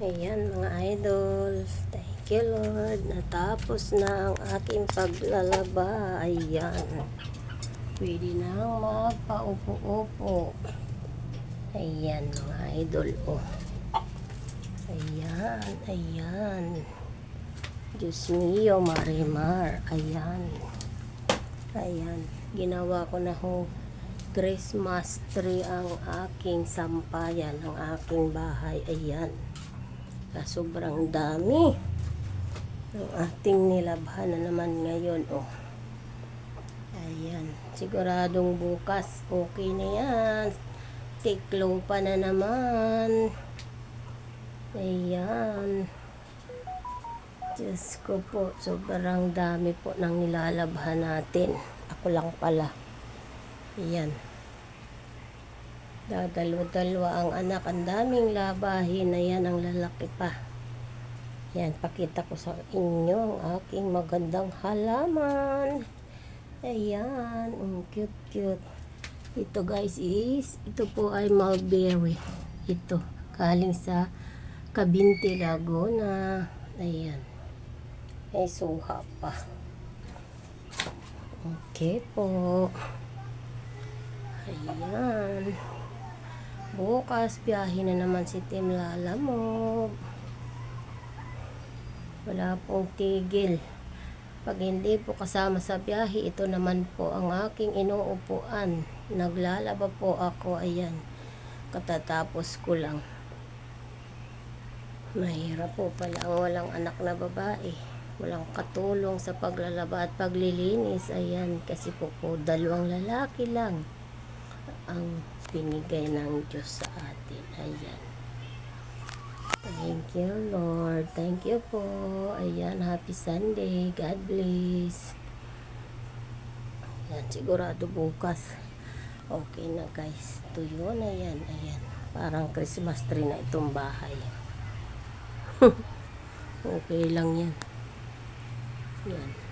Ayan mga idol, thank you Lord, natapos na ang aking paglalaba. Ayan, pwede nang magpaupo-upo. Ayan mga idol, oh. Ayan, ayan. Diyos mio, Marimar. Ayan, ayan, ginawa ko na ho Christmas tree ang aking sampayan, ang aking bahay. Ayan, sobrang dami ang ating nilabhan na naman ngayon, oh. Ayan, siguradong bukas okay na yan, tiklo pa na naman. Ayan, Diyos ko po, sobrang dami po ng nilalabhan natin. Ako lang pala. Ayan, dadalwa-dalwa ang anak, ang daming labahin na yan, ang lalaki pa. Yan, pakita ko sa inyo ang aking magandang halaman. Ayan, cute cute. Ito guys ito po ay mulberry. Ito, galing sa Cabinte, Laguna. Ayan, may suha pa. Okay po. Ayan, bukas biyahe na naman si Team Lalamove. Wala pong tigil. Pag hindi po kasama sa biyahe, ito naman po ang aking inuupuan. Naglalaba po ako. Ayan, katatapos ko lang. Mahirap po pala ang walang anak na babae. Walang katulong sa paglalaba at paglilinis. Ayan, kasi po dalawang lalaki lang ang binigay ng Diyos sa atin. Ayan, thank you Lord, thank you po. Ayan, happy Sunday, God bless. Ayan, sigurado bukas okay na guys, tuyo na yan. Ayan, parang Christmas tree na itong bahay. Okay lang yan. Yan.